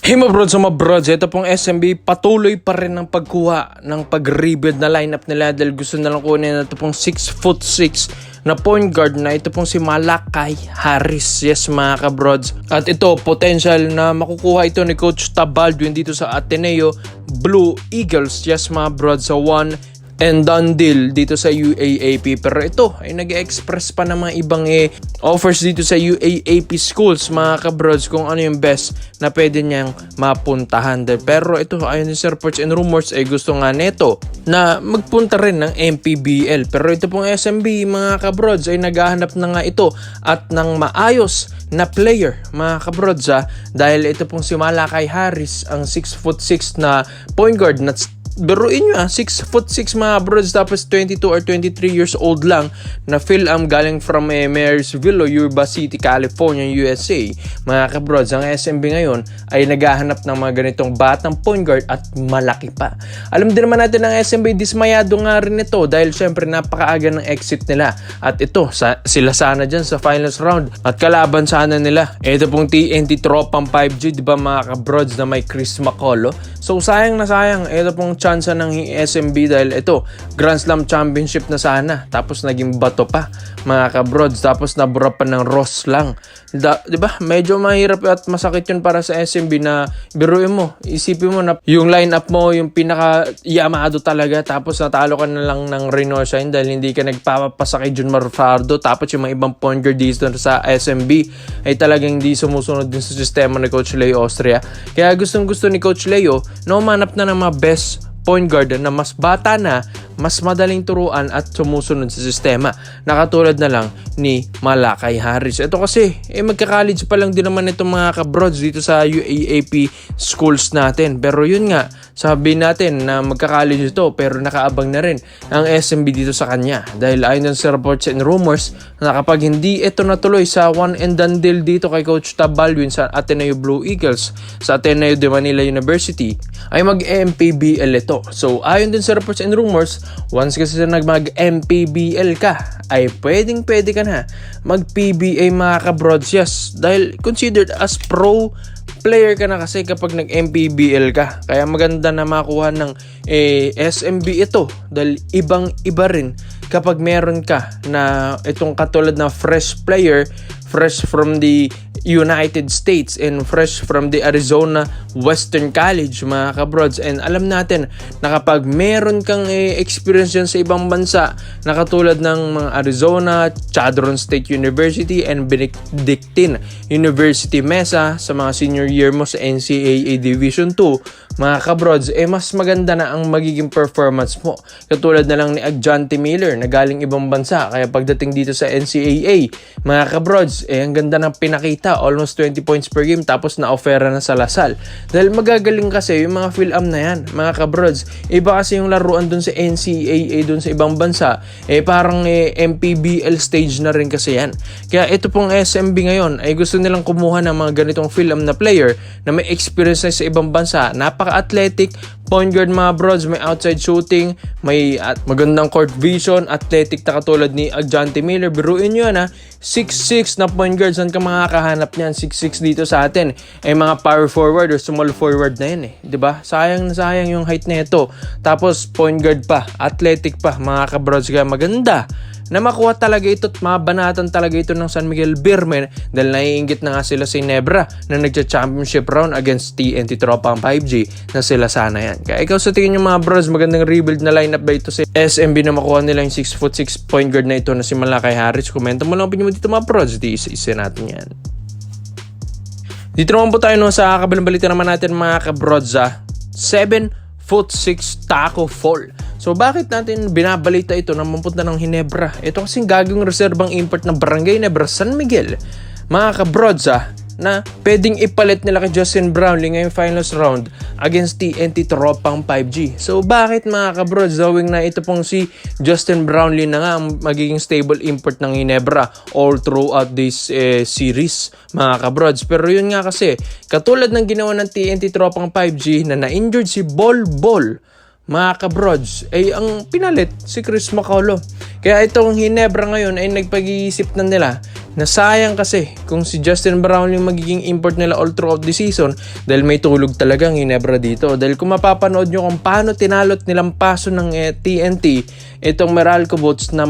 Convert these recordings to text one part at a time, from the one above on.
Hey mga brods, ito pong SMB patuloy pa rin ng pagkuha ng pag-rebuild na lineup nila dahil gusto na lang kunin ito pong 6'6" na point guard na ito pong si Malachi Harris. Yes mga kabrods. At ito, potential na makukuha ito ni Coach Tab Baldwin dito sa Ateneo Blue Eagles. Yes mga brods, sa one and done deal dito sa UAAP. Pero ito ay nag-express pa ng mga ibang offers dito sa UAAP schools mga kabrods kung ano yung best na pwede niyang mapuntahan. Pero ito ayon sa reports and rumors ay gusto nga neto na magpunta rin ng MPBL. Pero ito pong SMB mga kabrods ay naghahanap na nga ito at ng maayos na player mga kabrods dahil ito pong si Malachi Harris ang 6'6" na point guard na biruin nyo 6'6" mga brods tapos 22 or 23 years old lang na Phil-Am galing from Marysville, Yuba City, California, USA. Mga kabrods, ang SMB ngayon ay naghahanap ng mga ganitong batang point guard at malaki pa. Alam din naman natin ang SMB, dismayado nga rin ito dahil syempre napakaaga ng exit nila. At ito, sila sana dyan sa finals round at kalaban sana nila. Ito pong TNT Tropang 5G, di ba mga kabrods na may Chris McCullough. So sayang na sayang, ito pong chance ng SMB dahil ito, Grand Slam Championship na sana. Tapos naging bato pa, mga kabrods. Tapos nabura pa ng Ross lang. Diba? Medyo mahirap at masakit yun para sa SMB na biruin mo. Isipin mo na yung lineup mo, yung pinaka-yamado talaga. Tapos natalo ka na lang ng Reno Shine dahil hindi ka nagpapasakay Junmar Fardo. Tapos yung mga ibang point guard dito sa SMB ay talagang hindi sumusunod din sa sistema ni Coach Leo Austria. Kaya gustong-gusto ni Coach Leo na umanap na ng mga best point guard na mas bata na, mas madaling turuan at sumusunod sa sistema. Nakatulad na lang ni Malachi Harris. Ito kasi, magka-college pa lang din naman itong mga kabrods dito sa UAAP schools natin. Pero yun nga, sabi natin na magka-college ito pero nakaabang na rin ang SMB dito sa kanya. Dahil ayon sa reports and rumors na kapag hindi ito natuloy sa one and done deal dito kay Coach Tab Baldwin sa Ateneo Blue Eagles sa Ateneo de Manila University, ay mag-MPBL ito. So, ayon din sa reports and rumors, once kasi mag-MPBL ka, ay pwede ka na mag-PBA mga kabrods. Yes, dahil considered as pro player ka na kasi kapag nag-MPBL ka. Kaya maganda na makuha ng SMB ito dahil ibang-iba rin kapag meron ka na itong katulad na fresh player, fresh from the United States and fresh from the Arizona Western College mga kabrods. And alam natin na kapag meron kang experience dyan sa ibang bansa na katulad ng mga Arizona, Chadron State University and Benedictine University Mesa sa mga senior year mo sa NCAA Division 2 mga kabrods, mas maganda na ang magiging performance mo. Katulad na lang ni Agjanti Miller na galing ibang bansa. Kaya pagdating dito sa NCAA, mga kabrods, ang ganda ng pinakita. Almost 20 points per game tapos na-offera na sa Lasal. Dahil magagaling kasi yung mga Phil-Am na yan, mga kabrods. Iba kasi yung laruan dun sa NCAA dun sa ibang bansa. Parang MPBL stage na rin kasi yan. Kaya ito pong SMB ngayon ay gusto nilang kumuha ng mga ganitong Phil-Am na player na may experience na sa ibang bansa. Napaka-athletic, point guard mga brods, may outside shooting, may magandang court vision, athletic na katulad ni Agjanti Miller. Biruin nyo na 6'6" na point guard. Saan ka makakahanap niyan? 6'6" dito sa atin. Mga power forward or small forward na yun diba? Sayang na sayang yung height na ito. Tapos point guard pa, athletic pa mga kabrods. Kaya maganda na makuha talaga ito at mabanatan talaga ito ng San Miguel Beermen dahil naiinggit na nga sila sa Ginebra na nagcha-championship round against TNT Tropang 5G na sila sana yan. Kaya ikaw sa tingin nyo mga bros, magandang rebuild na lineup ba ito sa SMB na makuha nila yung 6'6" point guard na ito na si Malachi Harris? Komento mo lang opinion mo dito mga bros, isa natin yan. Dito naman po tayo sa kabilang balita naman natin mga kabrods 7'6" taco fall. So bakit natin binabalita ito na mapunta ng Ginebra? Ito kasing gagawing reserbang import ng Barangay Ginebra, San Miguel. Mga kabrods na pwedeng ipalit nila kay Justin Brownlee ngayong finals round against TNT Tropang 5G. So bakit mga kabrods, dawing na ito pong si Justin Brownlee na nga ang magiging stable import ng Ginebra all throughout this series mga kabrods. Pero yun nga kasi, katulad ng ginawa ng TNT Tropang 5G na na-injured si Bol mga kabrods, ang pinalit si Chris McCullough. Kaya itong Ginebra ngayon ay nagpag-iisip na nila Nasayang kasi kung si Justin Brownlee magiging import nila all throughout the season dahil may tulog talagang Ginebra dito. Dahil kung mapapanood nyo kung paano tinalot nilang paso ng TNT, itong Meralco Boats na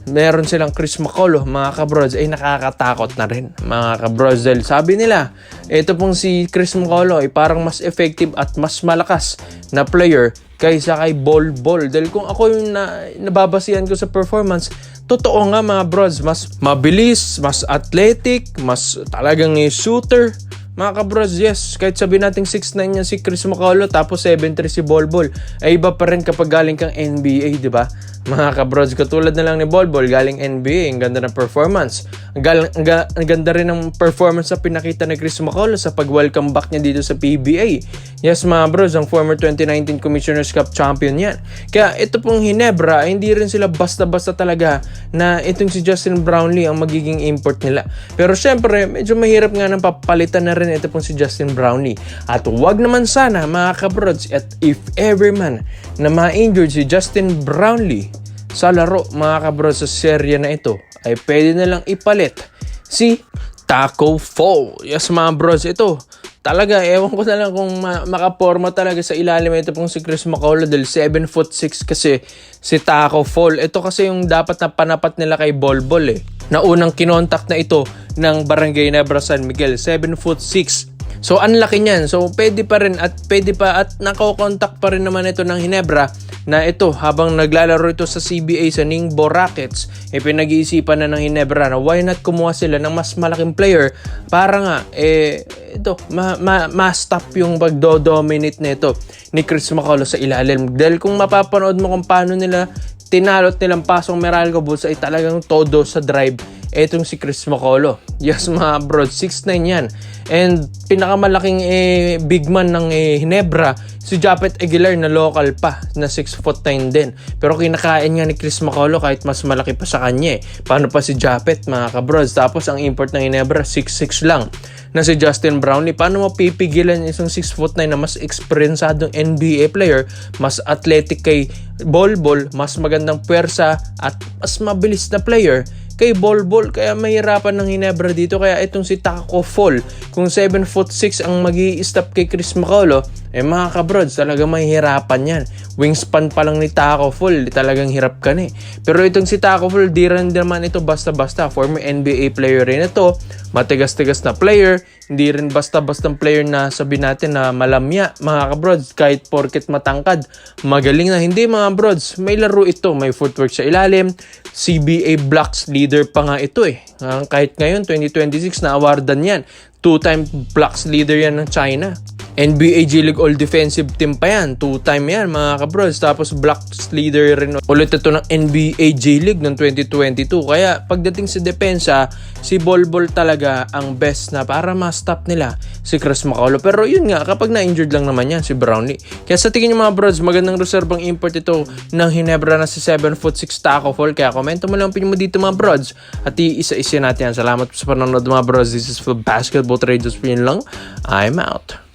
meron silang Chris McCullough, mga kabrods, ay nakakatakot na rin, mga kabrods. Dahil sabi nila, ito pong si Chris McCullough ay parang mas effective at mas malakas na player kaysa kay Bol Bol. Dahil kung ako yung nababasihan ko sa performance, totoo nga mga brods, mas mabilis, mas athletic, mas talagang shooter. Mga kabros, yes, kahit sabihin natin 6'9 niya si Chris McCullough tapos 7'3 si Bol Bol, ay iba pa rin kapag galing kang NBA, di ba? Mga kabros, katulad na lang ni Bol Bol, galing NBA, ang ganda ng performance. Ang ganda rin ng performance na pinakita ni Chris McCullough sa pag-welcome back niya dito sa PBA. Yes mga bros, ang former 2019 Commissioner's Cup champion yan. Kaya ito pong Ginebra, hindi rin sila basta-basta talaga na itong si Justin Brownlee ang magiging import nila. Pero syempre, medyo mahirap nga nang papalitan na rin ito pong si Justin Brownlee. At wag naman sana mga kabrods, at if ever man na ma-injured si Justin Brownlee sa laro mga kabrods sa serye na ito, ay pwede na lang ipalit si Tacko Fall. Yes mga bros, ito talaga, ewan ko na lang kung makaporma talaga sa ilalim ito pong si Chris McCullough dahil 7'6" kasi si Tacko Fall. Ito kasi yung dapat na panapat nila kay Bol Bol na unang kinontak na ito ng Barangay Ginebra San Miguel, 7'6". So ang laki niyan. So pwede pa at nako-contact pa rin naman ito ng Ginebra na ito habang naglalaro ito sa CBA sa Ningbo Rockets, pinag-iisipan na ng Ginebra na why not kumuha sila ng mas malaking player para nga ito ma-stop yung pagdo-dominate nito ni Chris McCullough sa ilalim. Dahil kung mapapanood mo kung paano nila tinalot nilang pasong Meralco Bulls ay talagang todo sa drive etong si Chris McCullough. Yes mga bro, 6'9 yan. And pinakamalaking big man ng Ginebra, si Japet Aguilar na local pa, na 6'9 din. Pero kinakain nga ni Chris McCullough kahit mas malaki pa sa kanya. Paano pa si Japet mga kabrods? Tapos ang import ng Ginebra, 6'6 lang na si Justin Brownlee. Paano mo pipigilan isang 6'9 na mas eksperyensadong NBA player, mas athletic kay Bol Bol, mas magandang puwersa at mas mabilis na player kay Bol Bol? Kaya mahirapan ng Ginebra dito. Kaya itong si Tacko Fall, kung 7'6 ang magi-stop kay Chris McCullough, mga kabrods, talaga mahihirapan yan. Wingspan pa lang ni Tacko Fall, talagang hirap ka na Pero itong si Tacko Fall, di rin naman ito basta-basta. Former NBA player rin ito, matigas-tigas na player, hindi rin basta-bastang player na sabihin natin na malamya, mga kabrods, kahit porket matangkad, magaling na. Hindi mga brods, may laro ito, may footwork sa ilalim, CBA Blocks leader pa nga ito kahit ngayon 2026 na awardan yan, 2-time Blocks leader yan ng China. NBA G League All Defensive Team pa yan, 2-time yan mga kabros. Tapos Blocks leader rin ulit ito ng NBA G League ng 2022. Kaya pagdating sa depensa, si Bol Bol talaga ang best na para ma-stop nila si Chris McCullough. Pero yun nga, kapag na-injured lang naman yan si Brownlee. Kaya sa tingin nyo mga bros, magandang reservang import ito ng Ginebra na si 7'6 Tacko Fall. Kaya komento mo lang opinion mo dito mga bros at iisa-isa natin yan. Salamat sa panonood mga bros. This is for Basketball Traders. Opinion lang. I'm out.